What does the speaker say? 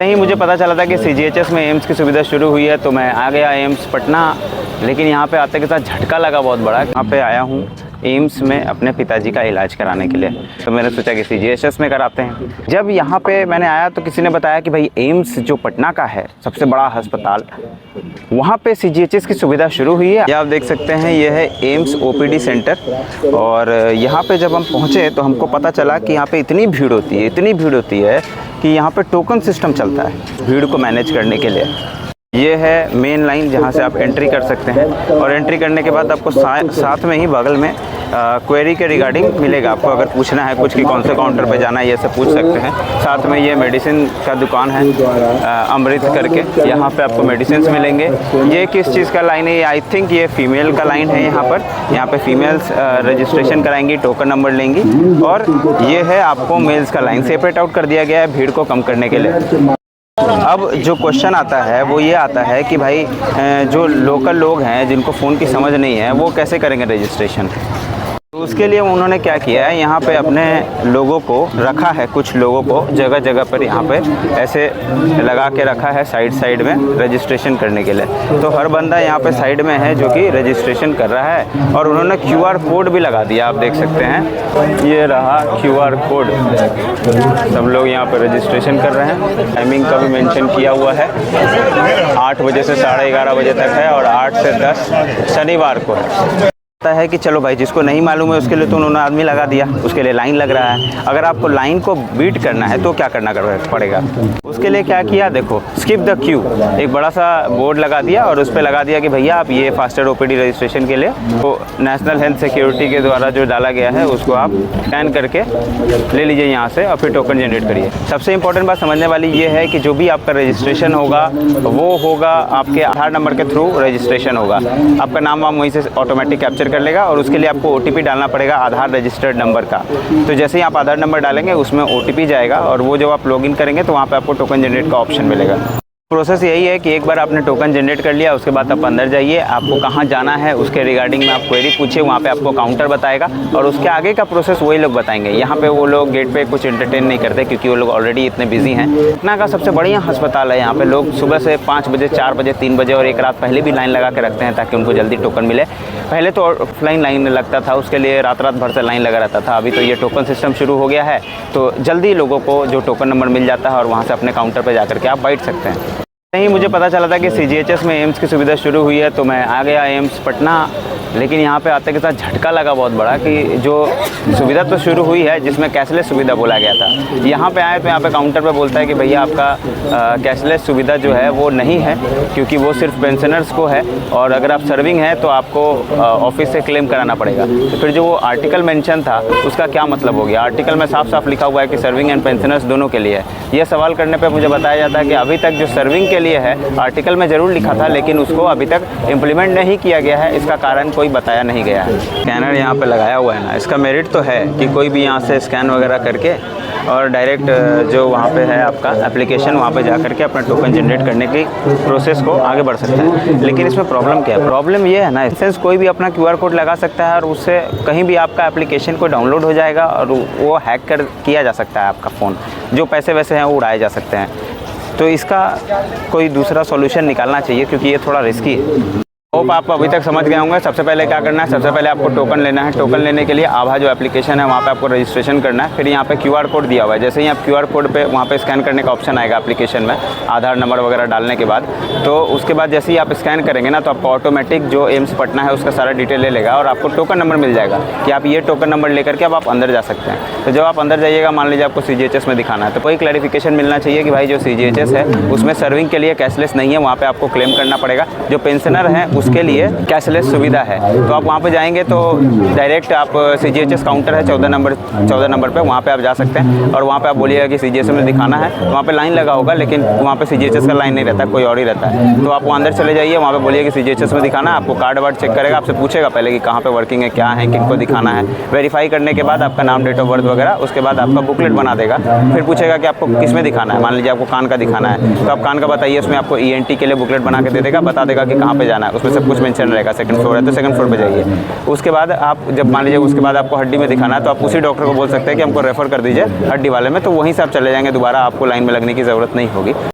नहीं, मुझे पता चला था कि सीजीएचएस में एम्स की सुविधा शुरू हुई है, तो मैं आ गया एम्स पटना। लेकिन यहाँ पे आते के साथ झटका लगा बहुत बड़ा। यहाँ पे आया हूँ एम्स में अपने पिताजी का इलाज कराने के लिए, तो मैंने सोचा कि सीजीएचएस में कराते हैं। जब यहाँ पे मैंने आया तो किसी ने बताया कि भाई एम्स जो पटना का है सबसे बड़ा अस्पताल, वहाँ पे सीजीएचएस की सुविधा शुरू हुई है। ये आप देख सकते हैं, ये है एम्स ओपीडी सेंटर। और यहाँ पे जब हम पहुँचे तो हमको पता चला कि यहाँ पे इतनी भीड़ होती है कि यहाँ पे टोकन सिस्टम चलता है भीड़ को मैनेज करने के लिए। ये है मेन लाइन जहाँ से आप एंट्री कर सकते हैं, और एंट्री करने के बाद आपको साथ में ही बगल में क्वेरी के रिगार्डिंग मिलेगा। आपको अगर पूछना है कुछ कि कौन से काउंटर पे जाना है, ये सब पूछ सकते हैं। साथ में ये मेडिसिन का दुकान है अमृत करके, यहाँ पे आपको मेडिसिन मिलेंगे। ये किस चीज़ का लाइन है? आई थिंक ये फीमेल का लाइन है। यहाँ पे फीमेल्स रजिस्ट्रेशन कराएंगी, टोकन नंबर लेंगी। और ये है आपको मेल्स का लाइन सेपरेट आउट कर दिया गया है भीड़ को कम करने के लिए। अब जो क्वेश्चन आता है वो ये आता है कि भाई जो लोकल लोग हैं जिनको फ़ोन की समझ नहीं है वो कैसे करेंगे रजिस्ट्रेशन? तो उसके लिए उन्होंने क्या किया है, यहाँ पे अपने लोगों को रखा है, कुछ लोगों को जगह जगह पर यहाँ पे ऐसे लगा के रखा है साइड में रजिस्ट्रेशन करने के लिए। तो हर बंदा यहाँ पे साइड में है जो कि रजिस्ट्रेशन कर रहा है। और उन्होंने QR कोड भी लगा दिया, आप देख सकते हैं, ये रहा QR कोड। सब लोग यहाँ पर रजिस्ट्रेशन कर रहे हैं। टाइमिंग का भी मेंशन किया हुआ है, 8 बजे से 11:30 बजे तक है और 8 से 10 शनिवार को है। है कि चलो भाई, जिसको नहीं मालूम है उसके लिए तो उन्होंने आदमी लगा दिया, उसके लिए लाइन लग रहा है। अगर आपको लाइन को बीट करना है तो क्या करना पड़ेगा? उसके लिए क्या किया, देखो, स्किप द क्यू, एक बड़ा सा बोर्ड लगा दिया और उस पर लगा दिया कि भैया आप ये फास्टर ओपीडी रजिस्ट्रेशन के लिए तो नेशनल हेल्थ सिक्योरिटी के द्वारा जो डाला गया है उसको आप स्कैन करके ले लीजिए यहाँ से और फिर टोकन जनरेट करिए। सबसे इंपॉर्टेंट बात समझने वाली ये है कि जो भी आपका रजिस्ट्रेशन होगा वो होगा आपके आधार नंबर के थ्रू रजिस्ट्रेशन होगा। आपका नाम वाम वहीं से ऑटोमेटिक कैप्चर कर लेगा और उसके लिए आपको OTP डालना पड़ेगा आधार रजिस्टर्ड नंबर का। तो जैसे ही आप आधार नंबर डालेंगे उसमें OTP जाएगा और वो जब आप लॉगिन करेंगे तो वहाँ पे आपको टोकन जनरेट का ऑप्शन मिलेगा। प्रोसेस यही है कि एक बार आपने टोकन जनरेट कर लिया, उसके बाद आप अंदर जाइए, आपको कहाँ जाना है उसके रिगार्डिंग में आप क्वेरी पूछिए, वहाँ पे आपको काउंटर बताएगा और उसके आगे का प्रोसेस वही लोग बताएंगे। यहाँ पे वो लोग गेट पे कुछ एंटरटेन नहीं करते क्योंकि वो लोग ऑलरेडी इतने बिजी हैं। पटना का सबसे बढ़िया अस्पताल है। यहाँ पे लोग सुबह से 5 बजे, 4 बजे, 3 बजे और एक रात पहले भी लाइन लगा के रखते हैं ताकि उनको जल्दी टोकन मिले। पहले तो ऑफलाइन लाइन लगता था, उसके लिए रात भर से लाइन लगा रहता था। अभी तो ये टोकन सिस्टम शुरू हो गया है तो जल्दी लोगों को जो टोकन नंबर मिल जाता है और वहाँ से अपने काउंटर पर जा करके आप बैठ सकते हैं। नहीं, मुझे पता चला था कि सीजीएचएस में एम्स की सुविधा शुरू हुई है, तो मैं आ गया एम्स पटना। लेकिन यहाँ पे आते के साथ झटका लगा बहुत बड़ा कि जो सुविधा तो शुरू हुई है जिसमें कैशलेस सुविधा बोला गया था, यहाँ पे आए तो यहाँ पे काउंटर पे बोलता है कि भैया आपका कैशलेस सुविधा जो है वो नहीं है क्योंकि वो सिर्फ पेंशनर्स को है और अगर आप सर्विंग हैं तो आपको ऑफिस से क्लेम कराना पड़ेगा। तो फिर जो वो आर्टिकल मेंशन था उसका क्या मतलब हो गया? आर्टिकल में साफ साफ लिखा हुआ है कि सर्विंग एंड पेंशनर्स दोनों के लिए है। ये सवाल करने पर मुझे बताया जाता है कि अभी तक जो सर्विंग के लिए है आर्टिकल में ज़रूर लिखा था लेकिन उसको अभी तक इम्प्लीमेंट नहीं किया गया है। इसका कारण कोई बताया नहीं गया है। स्कैनर यहाँ पे लगाया हुआ है ना, इसका मेरिट तो है कि कोई भी यहाँ से स्कैन वगैरह करके और डायरेक्ट जो वहाँ पे है आपका एप्लीकेशन, वहाँ पे जा करके अपना टोकन जनरेट करने की प्रोसेस को आगे बढ़ सकता है। लेकिन इसमें प्रॉब्लम क्या है? प्रॉब्लम ये है ना, सेंस कोई भी अपना QR कोड लगा सकता है और उससे कहीं भी आपका एप्लीकेशन को डाउनलोड हो जाएगा और वो हैक किया जा सकता है आपका फ़ोन, जो पैसे वैसे हैं वो उड़ाए जा सकते हैं। तो इसका कोई दूसरा सॉल्यूशन निकालना चाहिए क्योंकि ये थोड़ा रिस्की है। होप आप अभी तक समझ गए होंगे। सबसे पहले क्या करना है, सबसे पहले आपको टोकन लेना है। टोकन लेने के लिए आभा जो एप्लीकेशन है वहाँ पे आपको रजिस्ट्रेशन करना है। फिर यहाँ पे QR कोड दिया हुआ है, जैसे ही आप QR कोड पे वहाँ पे स्कैन करने का ऑप्शन आएगा एप्लीकेशन में आधार नंबर वगैरह डालने के बाद, तो उसके बाद जैसे ही आप स्कैन करेंगे ना तो आपको ऑटोमेटिक जो एम्स पटना है उसका सारा डिटेल ले लेगा और आपको टोकन नंबर मिल जाएगा कि आप ये टोकन नंबर लेकर के अब आप अंदर जा सकते हैं। तो जब आप अंदर जाइएगा, मान लीजिए आपको CGHS में दिखाना है, तो कोई क्लैरिफिकेशन मिलना चाहिए कि भाई जो CGHS है उसमें सर्विंग के लिए कैशलेस नहीं है, वहाँ पर आपको क्लेम करना पड़ेगा। जो पेंशनर है उसके लिए कैशलेस सुविधा है। तो आप वहाँ पे जाएंगे तो डायरेक्ट आप CGHS काउंटर है 14 नंबर पे, वहाँ पे आप जा सकते हैं और वहाँ पे आप बोलिएगा कि CGHS में दिखाना है। तो वहाँ पे लाइन लगा होगा लेकिन वहाँ पे CGHS का लाइन नहीं रहता, कोई और ही रहता है। तो आप वहाँ अंदर चले जाइए, वहाँ पे बोलिए कि CGHS में दिखाना है। आपको कार्ड वार्ड चेक करेगा, आपसे पूछेगा पहले कि कहाँ पे वर्किंग है, क्या है, किनको दिखाना है। वेरीफाई करने के बाद आपका नाम, डेट ऑफ बर्थ वगैरह, उसके बाद आपका बुकलेट बना देगा। फिर पूछेगा कि आपको किस में दिखाना है। मान लीजिए आपको कान का दिखाना है तो आप कान का बताइए, उसमें आपको ENT के लिए बुकलेट बना के दे देगा, बता देगा कि कहाँ पे जाना है, उसमें सब कुछ मेंशन रहेगा। सेकंड फ्लोर है तो सेकंड फ्लोर पे जाइए। उसके बाद आप जब मान लीजिए उसके बाद आपको हड्डी में दिखाना है तो आप उसी डॉक्टर को बोल सकते हैं कि हमको रेफर कर दीजिए हड्डी वाले में, तो वहीं से आप चले जाएंगे, दोबारा आपको लाइन में लगने की ज़रूरत नहीं होगी।